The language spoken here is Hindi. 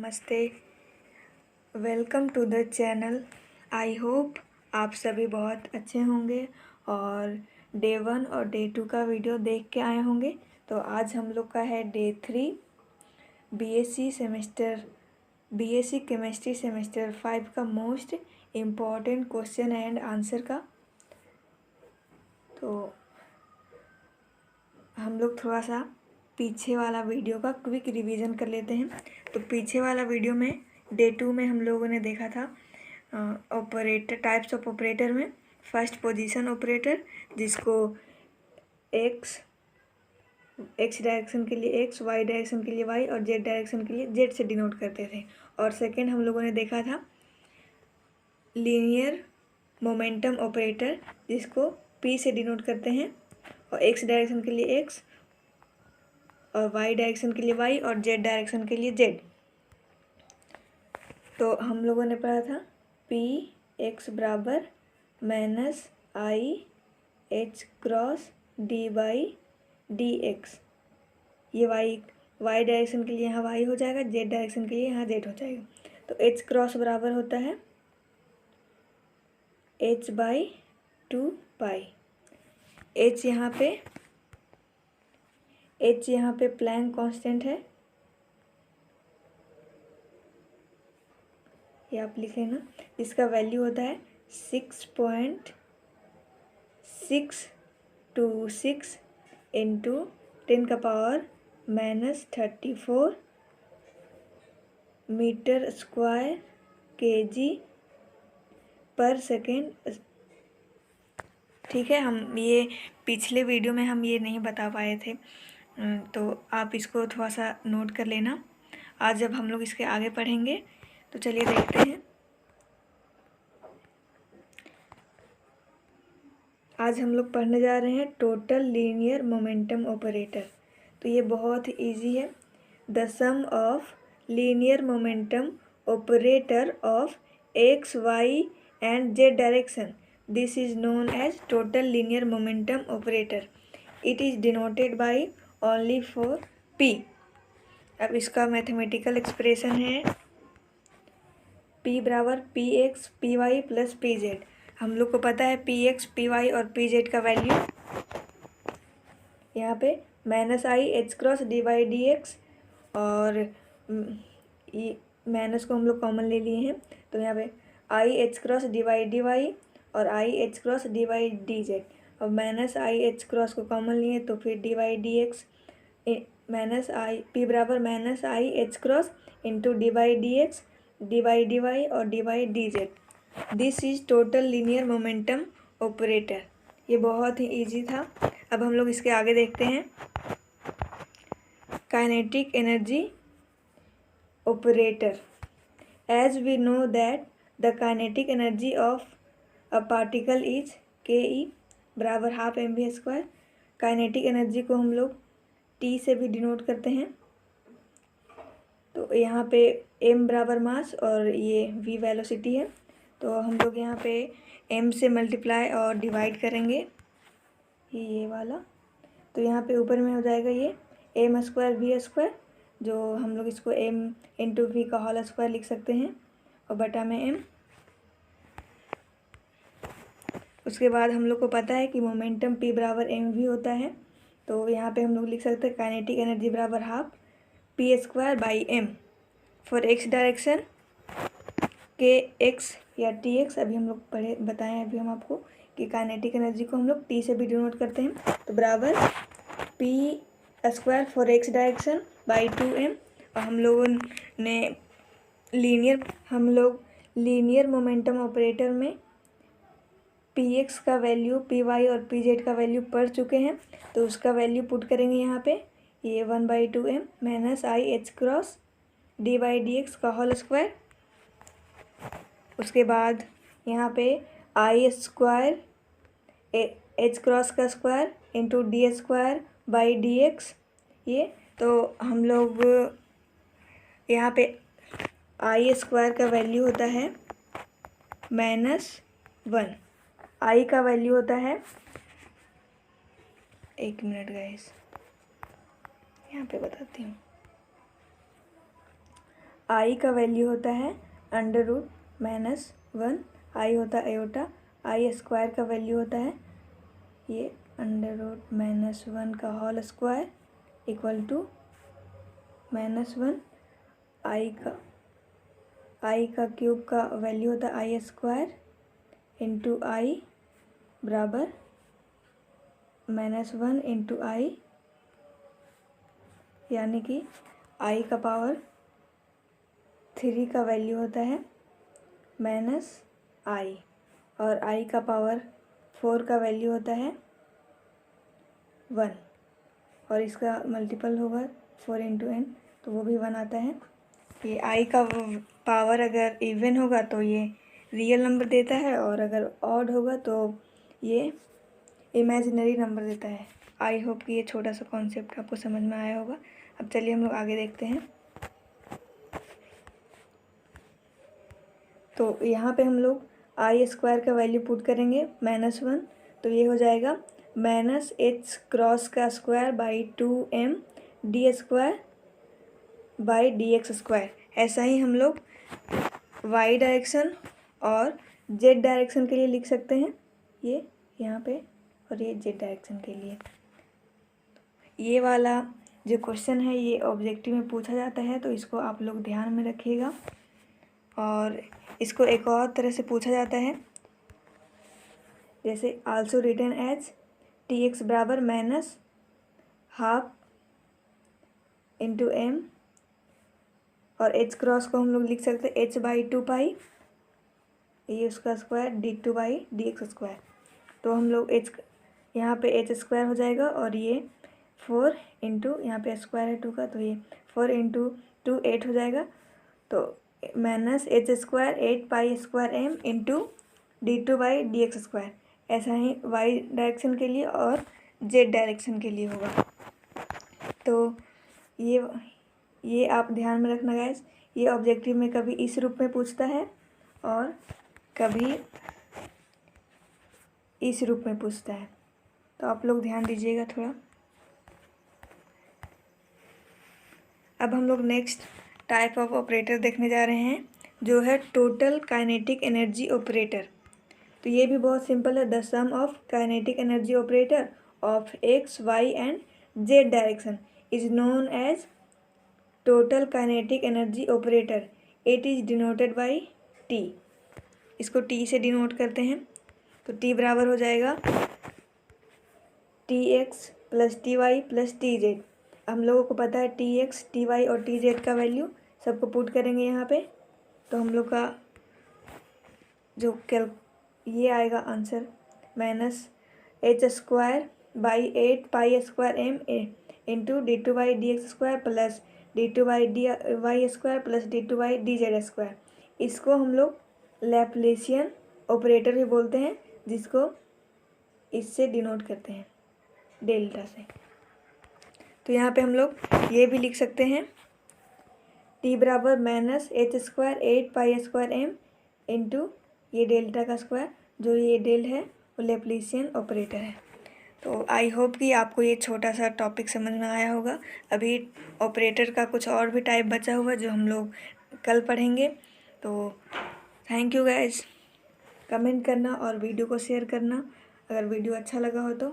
नमस्ते। Welcome to the channel. I hope आप सभी बहुत अच्छे होंगे और डे 1 और डे 2 का वीडियो देख के आए होंगे। तो आज हम लोग का है डे 3 बीएससी केमिस्ट्री सेमेस्टर 5 का most important question and answer का। तो हम लोग थोड़ा सा पीछे वाला वीडियो का क्विक रिवीजन कर लेते हैं। तो पीछे वाला वीडियो में डे 2 में हम लोगों ने देखा था ऑपरेटर, टाइप्स ऑफ ऑपरेटर में फर्स्ट पोजीशन ऑपरेटर, जिसको एक्स डायरेक्शन के लिए एक्स, वाई डायरेक्शन के लिए वाई और जेड डायरेक्शन के लिए जेड से डिनोट करते थे। और सेकेंड हम लोगों ने देखा था लीनियर मोमेंटम ऑपरेटर, जिसको पी से डिनोट करते हैं और एक्स डायरेक्शन के लिए एक्स और वाई डायरेक्शन के लिए वाई और जेड डायरेक्शन के लिए जेड। तो हम लोगों ने पढ़ा था पी एक्स बराबर minus I H cross D Y D X. ये वाई डायरेक्शन के लिए यहाँ वाई हो जाएगा, जेड डायरेक्शन के लिए यहाँ जेड हो जाएगा। तो एच क्रॉस बराबर होता है एच बाई 2 पाई। एच यहाँ पे प्लैंक कांस्टेंट है, ये आप लिख लेना। इसका वैल्यू होता है 6.626 इंटू 10⁻⁻34 मीटर स्क्वायर केजी पर सेकेंड। ठीक है, हम ये पिछले वीडियो में हम ये नहीं बता पाए थे, तो आप इसको थोड़ा सा नोट कर लेना। आज जब हम लोग इसके आगे पढ़ेंगे तो चलिए देखते हैं। आज हम लोग पढ़ने जा रहे हैं टोटल लीनियर मोमेंटम ऑपरेटर। तो ये बहुत ही ईजी है। The sum of linear momentum operator of X, Y and Z direction, this is known as total linear momentum operator. It is denoted by only for P. अब इसका मैथमेटिकल एक्सप्रेशन है P बराबर P X P Y plus P Z. हम लोग को पता है पी एक्स पी वाई और पी जेड का वैल्यू यहाँ पे minus I H cross D Y D x, और ये माइनस को हम लोग कॉमन ले लिए हैं। तो यहाँ पे i H cross D y और i H cross D Y d z, और माइनस आई एच क्रॉस को कॉमन लिए तो फिर d Y D x minus i p बराबर minus I H cross into d Y D x, d Y d y और d Y d z. This is total linear momentum operator. ये बहुत ही इजी था। अब हम लोग इसके आगे देखते हैं kinetic energy operator. As we know that the kinetic energy of a particle is K E बराबर half M V square. Kinetic energy को हम लोग टी से भी डिनोट करते हैं। तो यहाँ पे m बराबर मास और ये v वेलोसिटी है, तो हम लोग यहाँ पे m से मल्टीप्लाई और डिवाइड करेंगे ये वाला। तो यहाँ पे ऊपर में हो जाएगा ये m स्क्वायर v स्क्वायर, जो हम लोग इसको m इंटू वी का होल स्क्वायर लिख सकते हैं और बटा में m। उसके बाद हम लोग को पता है कि मोमेंटम p बराबर mv होता है, तो यहाँ पे हम लोग लिख सकते हैं काइनेटिक एनर्जी बराबर half P square by M for X direction के एक्स या टी एक्स। अभी हम लोग बताएं अभी हम आपको कि काइनेटिक एनर्जी को हम लोग टी से भी डिनोट करते हैं। तो बराबर P square for X direction by 2m। और हम लोग लीनियर मोमेंटम ऑपरेटर में पी एक्स का वैल्यू, पी वाई और पी जेड का वैल्यू पढ़ चुके हैं, तो उसका वैल्यू पुट करेंगे यहाँ पे। ये 1/2m minus I H cross D Y D X का होल स्क्वायर। उसके बाद यहाँ पे आई स्क्वायर एच क्रॉस का square into D square by D X. ये तो हम लोग यहाँ पे आई स्क्वायर का वैल्यू होता है -1। आई का वैल्यू होता है, एक मिनट गाइस यहाँ पे बताती हूँ। आई का वैल्यू होता है √-1, आई होता है आयोटा, आई स्क्वायर का वैल्यू होता है ये √-1 का होल स्क्वायर इक्वल टू -1, आई का क्यूब का वैल्यू होता है आई स्क्वायर इंटू आई बराबर -1 इंटू आई, यानी कि आई का पावर 3 का वैल्यू होता है -i और आई का पावर 4 का वैल्यू होता है 1 और इसका मल्टीपल होगा 4 इंटू n तो वो भी 1 आता है। ये आई का पावर अगर इवन होगा तो ये रियल नंबर देता है और अगर ऑड होगा तो ये इमेजिनरी नंबर देता है। आई होप कि ये छोटा सा कॉन्सेप्ट आपको समझ में आया होगा। अब चलिए हम लोग आगे देखते हैं। तो यहाँ पे हम लोग आई स्क्वायर का वैल्यू पुट करेंगे -1, तो ये हो जाएगा -h क्रॉस का square by 2m D square by dx square. ऐसा ही हम लोग y डायरेक्शन और z डायरेक्शन के लिए लिख सकते हैं, ये यहाँ पे और ये z डायरेक्शन के लिए। ये वाला जो क्वेश्चन है ये ऑब्जेक्टिव में पूछा जाता है, तो इसको आप लोग ध्यान में रखिएगा। और इसको एक और तरह से पूछा जाता है, जैसे आल्सो रिटन एज tx बराबर -12 इंटू m और h क्रॉस को हम लोग लिख सकते हैं h/2 ये उसका स्क्वायर d2/dx स्क्वायर। तो हम लोग h यहाँ पे h स्क्वायर हो जाएगा और ये 4 इंटू यहाँ पे स्क्वायर है 2 का, तो ये 4 इंटू 2 8 हो जाएगा। तो -h square 8π² m into d2/dx square. ऐसा ही y डायरेक्शन के लिए और z डायरेक्शन के लिए होगा। तो ये आप ध्यान में रखना गाइस, ये ऑब्जेक्टिव में कभी इस रूप में पूछता है और कभी इस रूप में पूछता है, तो आप लोग ध्यान दीजिएगा थोड़ा। अब हम लोग नेक्स्ट टाइप ऑफ ऑपरेटर देखने जा रहे हैं, जो है टोटल काइनेटिक एनर्जी ऑपरेटर। तो ये भी बहुत सिंपल है। The sum of kinetic energy operator of x, y and z direction is known as total kinetic energy operator. It is denoted by t। इसको t से डिनोट करते हैं, तो t बराबर हो जाएगा tx plus ty plus tz। हम लोगों को पता है tx, ty और tz का वैल्यू, सबको पुट करेंगे यहाँ पे, तो हम लोग का जो ये आएगा answer -h square by 8π² m into d2/dx square plus d2/dy square plus d2/dz square. इसको हम लोग लैप्लेसियन ऑपरेटर भी बोलते हैं, जिसको इससे डिनोट करते हैं डेल्टा से। तो यहाँ पे हम लोग ये भी लिख सकते हैं t बराबर -h स्क्वायर 8π² m इंटू ये डेल्टा का स्क्वायर, जो ये डेल है वो लैप्लेसियन ऑपरेटर है। तो आई होप कि आपको ये छोटा सा टॉपिक समझ में आया होगा। अभी ऑपरेटर का कुछ और भी टाइप बचा हुआ जो हम लोग कल पढ़ेंगे। तो थैंक यू गाइज। कमेंट करना और वीडियो को शेयर करना अगर वीडियो अच्छा लगा हो तो।